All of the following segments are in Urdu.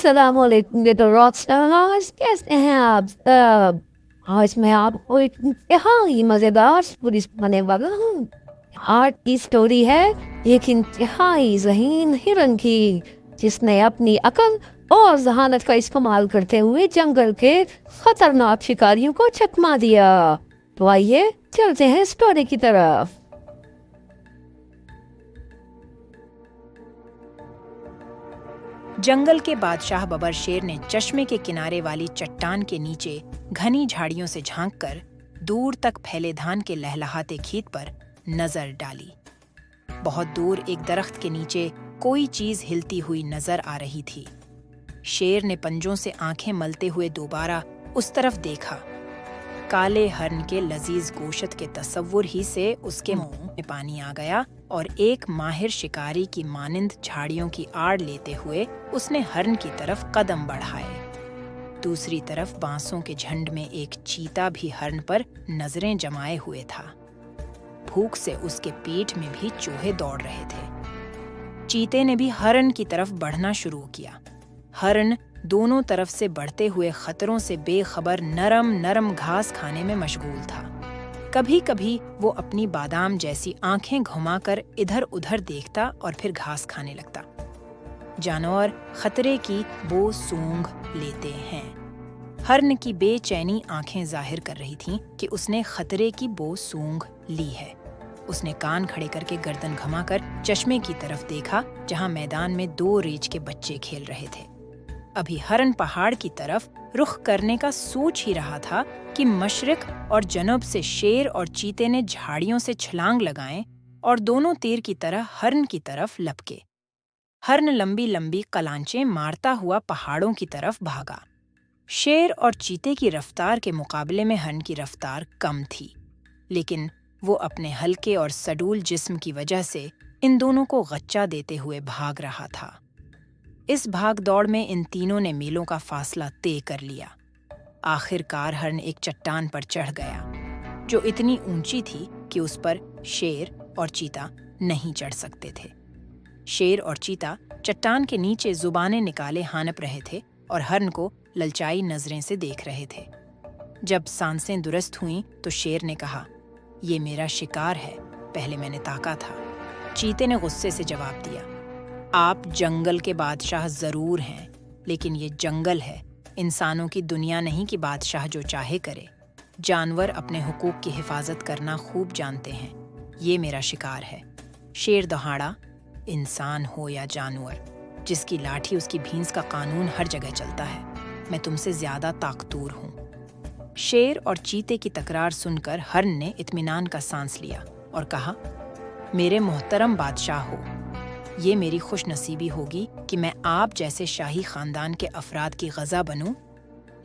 السلام علیکم لٹل راک اسٹارز، کیسے ہیں آپ سب؟ آج میں آپ کو ایک انتہائی مزیدار اسٹوری سنانے والا ہوں۔ آج کی اسٹوری ہے ایک انتہائی ذہین ہرن کی، جس نے اپنی عقل اور ذہانت کا استعمال کرتے ہوئے جنگل کے خطرناک شکاریوں کو چکما دیا۔ تو آئیے چلتے ہیں اسٹوری کی طرف۔ جنگل کے بادشاہ ببر شیر نے چشمے کے کنارے والی چٹان کے نیچے گھنی جھاڑیوں سے جھانک کر دور تک پھیلے دھان کے لہلہاتے کھیت پر نظر ڈالی۔ بہت دور ایک درخت کے نیچے کوئی چیز ہلتی ہوئی نظر آ رہی تھی۔ شیر نے پنجوں سے آنکھیں ملتے ہوئے دوبارہ اس طرف دیکھا۔ کالے ہرن کے لذیذ گوشت کے تصور ہی سے اس کے منہ میں پانی آ گیا اور ایک ماہر شکاری کی مانند جھاڑیوں کی آڑ لیتے ہوئے اس نے ہرن کی طرف قدم بڑھائے۔ دوسری طرف بانسوں کے جھنڈ میں ایک چیتا بھی ہرن پر نظریں جمائے ہوئے تھا۔ بھوک سے اس کے پیٹ میں بھی چوہے دوڑ رہے تھے۔ چیتے نے بھی ہرن کی طرف بڑھنا شروع کیا۔ ہرن دونوں طرف سے بڑھتے ہوئے خطروں سے بے خبر نرم نرم گھاس کھانے میں مشغول تھا۔ کبھی کبھی وہ اپنی بادام جیسی آنکھیں گھما کر ادھر ادھر دیکھتا اور پھر گھاس کھانے لگتا۔ جانور خطرے کی بو سونگھ لیتے ہیں۔ ہرن کی بے چینی آنکھیں ظاہر کر رہی تھیں کہ اس نے خطرے کی بو سونگھ لی ہے۔ اس نے کان کھڑے کر کے گردن گھما کر چشمے کی طرف دیکھا، جہاں میدان میں 2 ریچھ کے بچے کھیل رہے تھے۔ ابھی ہرن پہاڑ کی طرف رخ کرنے کا سوچ ہی رہا تھا کہ مشرق اور جنوب سے شیر اور چیتے نے جھاڑیوں سے چھلانگ لگائیں اور دونوں تیر کی طرح ہرن کی طرف لپکے۔ ہرن لمبی لمبی قلانچیں مارتا ہوا پہاڑوں کی طرف بھاگا۔ شیر اور چیتے کی رفتار کے مقابلے میں ہرن کی رفتار کم تھی، لیکن وہ اپنے ہلکے اور سڈول جسم کی وجہ سے ان دونوں کو غچہ دیتے ہوئے بھاگ رہا تھا۔ اس بھاگ دوڑ میں ان تینوں نے میلوں کا فاصلہ طے کر لیا۔ آخر کار ہرن ایک چٹان پر چڑھ گیا، جو اتنی اونچی تھی کہ اس پر شیر اور چیتا نہیں چڑھ سکتے تھے۔ شیر اور چیتا چٹان کے نیچے زبانیں نکالے ہانپ رہے تھے اور ہرن کو للچائی نظریں سے دیکھ رہے تھے۔ جب سانسیں درست ہوئیں تو شیر نے کہا، یہ میرا شکار ہے، پہلے میں نے تاکا تھا۔ چیتے نے غصے سے جواب دیا، آپ جنگل کے بادشاہ ضرور ہیں، لیکن یہ جنگل ہے، انسانوں کی دنیا نہیں کہ بادشاہ جو چاہے کرے۔ جانور اپنے حقوق کی حفاظت کرنا خوب جانتے ہیں۔ یہ میرا شکار ہے۔ شیر دہاڑا، انسان ہو یا جانور، جس کی لاٹھی اس کی بھینس کا قانون ہر جگہ چلتا ہے۔ میں تم سے زیادہ طاقتور ہوں۔ شیر اور چیتے کی تکرار سن کر ہرن نے اطمینان کا سانس لیا اور کہا، میرے محترم بادشاہ ہو، یہ میری خوش نصیبی ہوگی کہ میں آپ جیسے شاہی خاندان کے افراد کی غذا بنوں،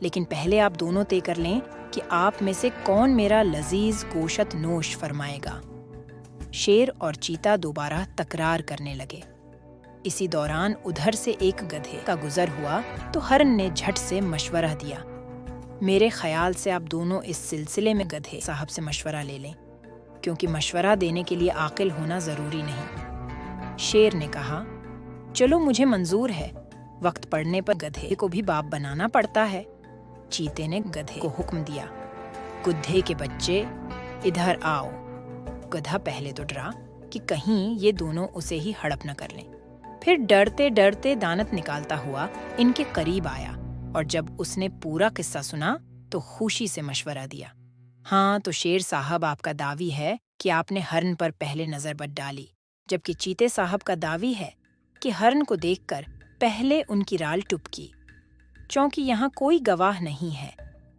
لیکن پہلے آپ دونوں طے کر لیں کہ آپ میں سے کون میرا لذیذ گوشت نوش فرمائے گا۔ شیر اور چیتا دوبارہ تکرار کرنے لگے۔ اسی دوران ادھر سے ایک گدھے کا گزر ہوا تو ہرن نے جھٹ سے مشورہ دیا، میرے خیال سے آپ دونوں اس سلسلے میں گدھے صاحب سے مشورہ لے لیں، کیونکہ مشورہ دینے کے لیے عاقل ہونا ضروری نہیں۔ شیر نے کہا، چلو مجھے منظور ہے، وقت پڑنے پر گدھے کو بھی باپ بنانا پڑتا ہے۔ چیتے نے گدھے کو حکم دیا، گدھے کے بچے ادھر آؤ۔ گدھا پہلے تو ڈرا کہ کہیں یہ دونوں اسے ہی ہڑپ نہ کر لیں، پھر ڈرتے ڈرتے دانت نکالتا ہوا ان کے قریب آیا، اور جب اس نے پورا قصہ سنا تو خوشی سے مشورہ دیا، ہاں تو شیر صاحب آپ کا دعوی ہے کہ آپ نے ہرن پر پہلے نظر بد ڈالی، جبکہ چیتے صاحب کا دعوی ہے کہ ہرن کو دیکھ کر پہلے ان کی رال ٹپکی۔ چونکہ یہاں کوئی گواہ نہیں ہے،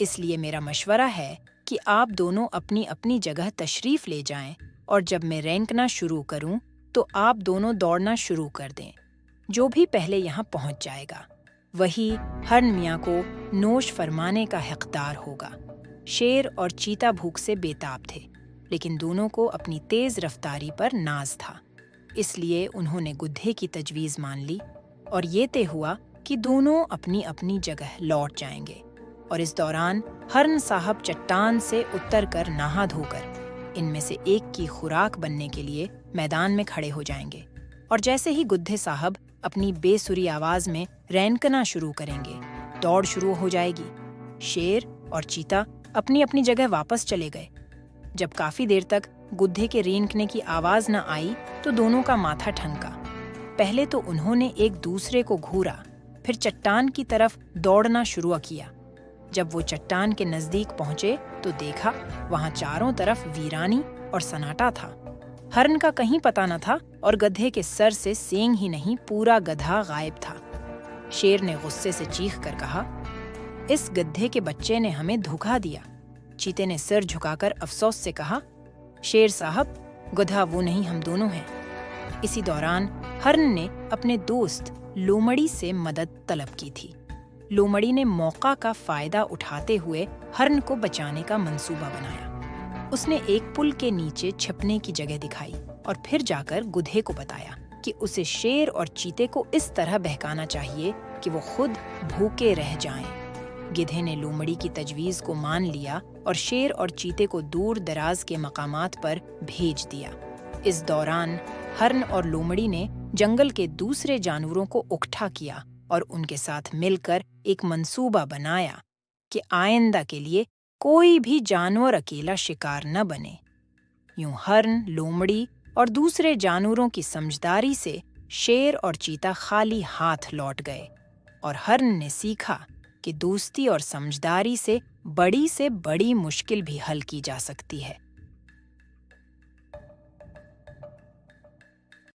اس لیے میرا مشورہ ہے کہ آپ دونوں اپنی اپنی جگہ تشریف لے جائیں، اور جب میں رینکنا شروع کروں تو آپ دونوں دوڑنا شروع کر دیں۔ جو بھی پہلے یہاں پہنچ جائے گا وہی ہرن میاں کو نوش فرمانے کا حقدار ہوگا۔ شیر اور چیتا بھوک سے بے تاب تھے، لیکن دونوں کو اپنی تیز رفتاری پر ناز تھا، اس لیے انہوں نے گدھے کی تجویز مان لی، اور یہ طے ہوا کہ دونوں اپنی اپنی جگہ لوٹ جائیں گے، اور اس دوران ہرن صاحب چٹان سے اتر کر نہا دھو کر ان میں سے ایک کی خوراک بننے کے لیے میدان میں کھڑے ہو جائیں گے، اور جیسے ہی گدھے صاحب اپنی بے سری آواز میں رینکنا شروع کریں گے۔ دوڑ شروع ہو جائے گی۔ شیر اور چیتا اپنی اپنی جگہ واپس چلے گئے۔ جب کافی دیر تک گدھے کے رینکنے کی آواز نہ آئی تو دونوں کا ماتھا ٹھنکا۔ پہلے تو انہوں نے ایک دوسرے کو گھورا، پھر چٹان کی طرف دوڑنا شروع کیا۔ جب وہ چٹان کے نزدیک پہنچے تو دیکھا وہاں چاروں طرف ویرانی اور سناٹا تھا۔ ہرن کا کہیں پتہ نہ تھا اور گدھے کے سر سے سینگ ہی نہیں پورا گدھا غائب تھا۔ شیر نے غصے سے چیخ کر کہا، اس گدھے کے بچے نے ہمیں دھوکا دیا۔ چیتے نے سر جھکا کر افسوس سے کہا، شیر صاحب، گدھا وہ نہیں، ہم دونوں ہیں۔ اسی دوران ہرن نے اپنے دوست لومڑی سے مدد طلب کی تھی۔ لومڑی نے موقع کا فائدہ اٹھاتے ہوئے ہرن کو بچانے کا منصوبہ بنایا۔ اس نے ایک پل کے نیچے چھپنے کی جگہ دکھائی اور پھر جا کر گدھے کو بتایا کہ اسے شیر اور چیتے کو اس طرح بہکانا چاہیے کہ وہ خود بھوکے رہ جائیں۔ گدھے نے لومڑی کی تجویز کو مان لیا اور شیر اور چیتے کو دور دراز کے مقامات پر بھیج دیا۔ اس دوران ہرن اور لومڑی نے جنگل کے دوسرے جانوروں کو اکٹھا کیا اور ان کے ساتھ مل کر ایک منصوبہ بنایا کہ آئندہ کے لیے کوئی بھی جانور اکیلا شکار نہ بنے۔ یوں ہرن، لومڑی اور دوسرے جانوروں کی سمجھداری سے شیر اور چیتا خالی ہاتھ لوٹ گئے، اور ہرن نے سیکھا کہ دوستی اور سمجھداری سے بڑی مشکل بھی حل کی جا سکتی ہے۔